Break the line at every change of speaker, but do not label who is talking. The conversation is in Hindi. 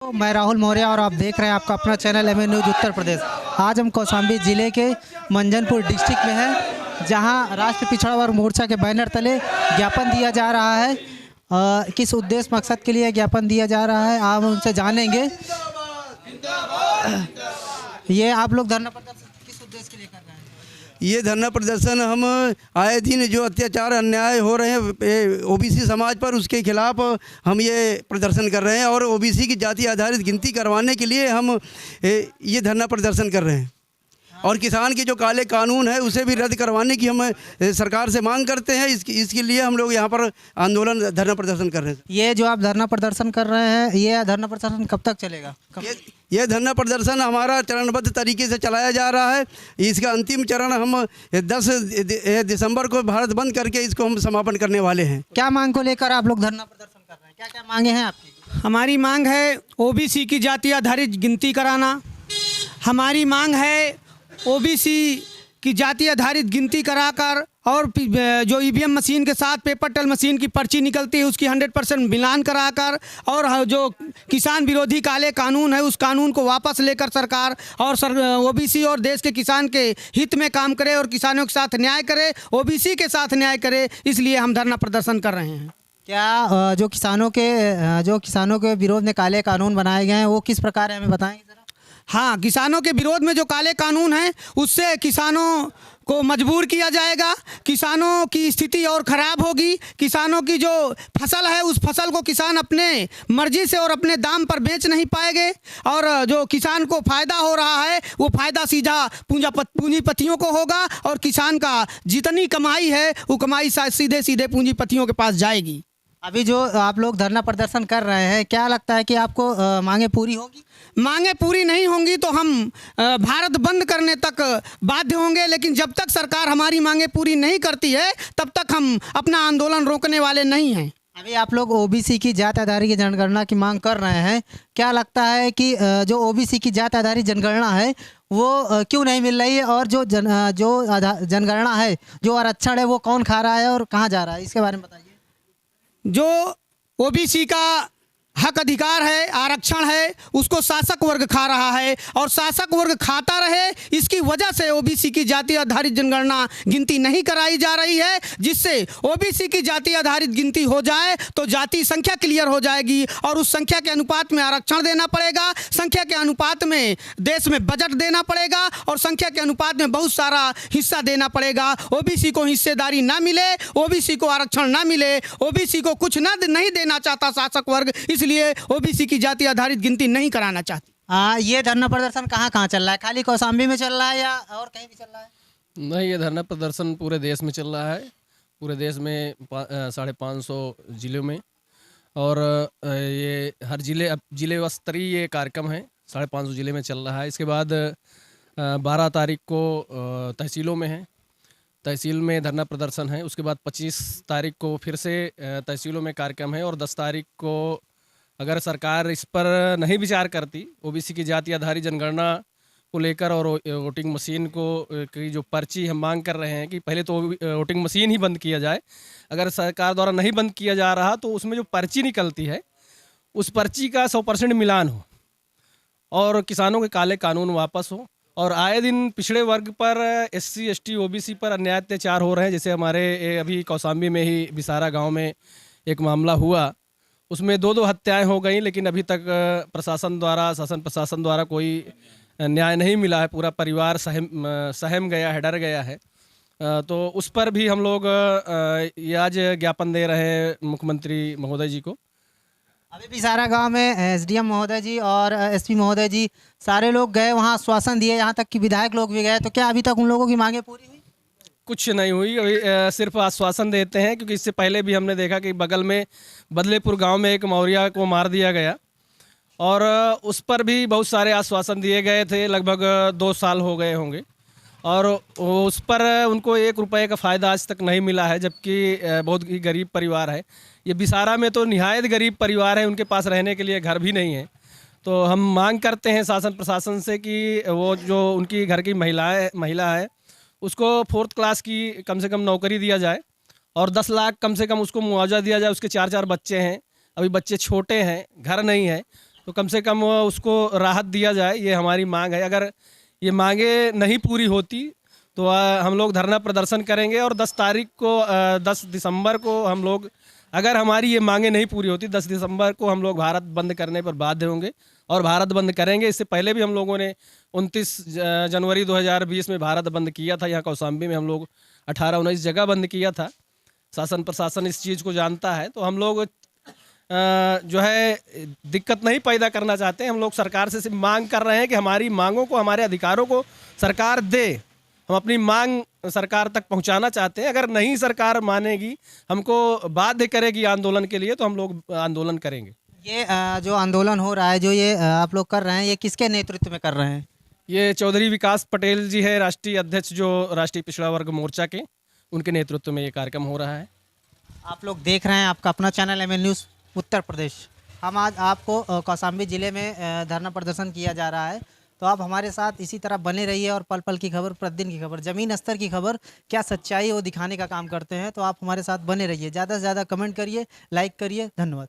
मैं राहुल मौर्य और आप देख रहे हैं आपका अपना channel M news Uttar Pradesh. आज हम कौशाम्बी ज़िले के मंजनपुर डिस्ट्रिक्ट में हैं, जहां राष्ट्रीय पिछड़ा वर्ग मोर्चा के बैनर तले ज्ञापन दिया जा रहा है। किस उद्देश्य मकसद के लिए ज्ञापन दिया जा रहा है आप उनसे जानेंगे। ये आप लोग धरना प्रदर्शन किस उद्देश्य के लिए कर रहे हैं?
ये धरना प्रदर्शन हम आए दिन जो अत्याचार अन्याय हो रहे हैं ओबीसी समाज पर, उसके खिलाफ हम ये प्रदर्शन कर रहे हैं और ओबीसी की जाति आधारित गिनती करवाने के लिए हम ये धरना प्रदर्शन कर रहे हैं। और किसान के जो काले कानून है उसे भी रद्द करवाने की हम सरकार से मांग करते हैं। इसके लिए हम लोग यहाँ पर आंदोलन धरना प्रदर्शन कर रहे हैं।
ये जो आप धरना प्रदर्शन कर रहे हैं, ये धरना प्रदर्शन कब तक चलेगा?
ये धरना प्रदर्शन हमारा चरणबद्ध तरीके से चलाया जा रहा है। इसका अंतिम चरण हम 10 दिसंबर को भारत बंद करके इसको हम समापन करने वाले हैं।
क्या मांग को लेकर आप लोग धरना प्रदर्शन कर रहे हैं? क्या क्या मांगे हैं आपकी?
हमारी मांग है ओबीसी की जाति आधारित गिनती कराना। हमारी मांग है ओबीसी की जाति आधारित गिनती कराकर और जो ईवीएम मशीन के साथ पेपर टेल मशीन की पर्ची निकलती है उसकी 100% मिलान कराकर, और जो किसान विरोधी काले कानून है उस कानून को वापस लेकर सरकार और ओबीसी और देश के किसान के हित में काम करे और किसानों के साथ न्याय करे, ओबीसी के साथ न्याय करे। इसलिए हम धरना प्रदर्शन कर रहे हैं।
क्या जो किसानों के विरोध में काले कानून बनाए गए हैं वो किस प्रकार है, हमें बताएंगे जरा?
हाँ, किसानों के विरोध में जो काले कानून हैं उससे किसानों को मजबूर किया जाएगा, किसानों की स्थिति और ख़राब होगी। किसानों की जो फसल है उस फसल को किसान अपने मर्जी से और अपने दाम पर बेच नहीं पाएंगे, और जो किसान को फ़ायदा हो रहा है वो फ़ायदा सीधा पूंजीपतियों को होगा, और किसान का जितनी कमाई है वो कमाई सीधे सीधे पूंजीपतियों के पास जाएगी।
अभी जो आप लोग धरना प्रदर्शन कर रहे हैं, क्या लगता है कि आपको मांगे पूरी होगी?
मांगे पूरी नहीं होंगी तो हम भारत बंद करने तक बाध्य होंगे, लेकिन जब तक सरकार हमारी मांगे पूरी नहीं करती है तब तक हम अपना आंदोलन रोकने वाले नहीं हैं।
अभी आप लोग ओबीसी की जाति आधारित जनगणना की मांग कर रहे हैं। क्या लगता है कि जो ओबीसी की जाति आधारित जनगणना है वो क्यों नहीं मिल रही है, और जो जनगणना है, जो आरक्षण है वो कौन खा रहा है और कहाँ जा रहा है, इसके बारे में बताइए।
जो ओबीसी का हक अधिकार है, आरक्षण है, उसको शासक वर्ग खा रहा है और शासक वर्ग खाता रहे, इसकी वजह से ओबीसी की जाति आधारित जनगणना गिनती नहीं कराई जा रही है। जिससे ओबीसी की जाति आधारित गिनती हो जाए तो जाति संख्या क्लियर हो जाएगी और उस संख्या के अनुपात में आरक्षण देना पड़ेगा, संख्या के अनुपात में देश में बजट देना पड़ेगा और संख्या के अनुपात में बहुत सारा हिस्सा देना पड़ेगा। ओबीसी को हिस्सेदारी ना मिले, ओबीसी को आरक्षण ना मिले, ओबीसी को कुछ नहीं देना चाहता शासक वर्ग, इसलिए ओबीसी की जाति आधारित गिनती नहीं कराना चाहती।
ये धरना प्रदर्शन कहाँ कहाँ चल रहा है? खाली कौशाम्बी में चल रहा है या और कहीं भी चल रहा है?
नहीं, ये धरना प्रदर्शन पूरे देश में चल रहा है, पूरे देश में 550 जिलों में, और ये हर जिले स्तरीय ये कार्यक्रम है, 550 जिले में चल रहा है। इसके बाद 12 तारीख को तहसीलों में है, तहसील में धरना प्रदर्शन है। उसके बाद 25 तारीख को फिर से तहसीलों में कार्यक्रम है, और 10 तारीख को अगर सरकार इस पर नहीं विचार करती, ओबीसी की जाति आधारित जनगणना को लेकर और वोटिंग मशीन को की जो पर्ची हम मांग कर रहे हैं कि पहले तो वोटिंग मशीन ही बंद किया जाए। अगर सरकार द्वारा नहीं बंद किया जा रहा तो उसमें जो पर्ची निकलती है उस पर्ची का 100% मिलान हो और किसानों के काले कानून वापस हो। और आए दिन पिछड़े वर्ग पर, SC ST OBC पर अन्याय अत्याचार हो रहे हैं। जैसे हमारे अभी कौशाम्बी में ही बिसारा गांव में एक मामला हुआ, उसमें 2 हत्याएं हो गई, लेकिन अभी तक शासन प्रशासन द्वारा कोई न्याय नहीं मिला है। पूरा परिवार सहम गया है, डर गया है। तो उस पर भी हम लोग आज ज्ञापन दे रहे हैं मुख्यमंत्री महोदय जी को।
अभी बिसारा गांव में SDM महोदय जी और SP महोदय जी सारे लोग गए, वहां आश्वासन दिए, यहाँ तक कि विधायक लोग भी गए, तो क्या अभी तक उन लोगों की मांगे पूरी हुई?
कुछ नहीं हुई अभी, सिर्फ आश्वासन देते हैं। क्योंकि इससे पहले भी हमने देखा कि बगल में बदलेपुर गांव में एक मौर्या को मार दिया गया, और उस पर भी बहुत सारे आश्वासन दिए गए थे, लगभग 2 साल हो गए होंगे, और उस पर उनको 1 रुपये का फ़ायदा आज तक नहीं मिला है, जबकि बहुत ही गरीब परिवार है। ये बिसारा में तो निहायत गरीब परिवार है, उनके पास रहने के लिए घर भी नहीं है। तो हम मांग करते हैं शासन प्रशासन से कि वो जो उनकी घर की महिला है उसको 4th क्लास की कम से कम नौकरी दिया जाए, और 10 लाख कम से कम उसको मुआवजा दिया जाए। उसके 4 बच्चे हैं, अभी बच्चे छोटे हैं, घर नहीं है, तो कम से कम उसको राहत दिया जाए, ये हमारी मांग है। अगर ये मांगे नहीं पूरी होती तो हम लोग धरना प्रदर्शन करेंगे और 10 तारीख को 10 दिसंबर को हम लोग, अगर हमारी ये मांगे नहीं पूरी होती 10 दिसंबर को हम लोग भारत बंद करने पर बाध्य होंगे और भारत बंद करेंगे। इससे पहले भी हम लोगों ने 29 जनवरी 2020 में भारत बंद किया था। यहाँ कौशाम्बी में हम लोग 18-19 जगह बंद किया था। शासन प्रशासन इस चीज़ को जानता है। तो हम लोग जो है दिक्कत नहीं पैदा करना चाहते हैं। हम लोग सरकार से सिर्फ मांग कर रहे हैं कि हमारी मांगों को, हमारे अधिकारों को सरकार दे। हम अपनी मांग सरकार तक पहुंचाना चाहते हैं। अगर नहीं सरकार मानेगी, हमको बाध्य करेगी आंदोलन के लिए, तो हम लोग आंदोलन करेंगे।
ये जो आंदोलन हो रहा है, जो ये आप लोग कर रहे हैं, ये किसके नेतृत्व में कर रहे हैं?
ये चौधरी विकास पटेल जी है, राष्ट्रीय अध्यक्ष जो राष्ट्रीय पिछड़ा वर्ग मोर्चा के, उनके नेतृत्व में ये कार्यक्रम हो रहा है।
आप लोग देख रहे हैं आपका अपना channel MN news Uttar Pradesh. हम आज आपको कौशाम्बी ज़िले में धरना प्रदर्शन किया जा रहा है, तो आप हमारे साथ इसी तरह बने रहिए और पल पल की खबर, प्रतिदिन की खबर, ज़मीन स्तर की खबर, क्या सच्चाई है वो दिखाने का काम करते हैं। तो आप हमारे साथ बने रहिए, ज़्यादा से ज़्यादा कमेंट करिए, लाइक करिए। धन्यवाद।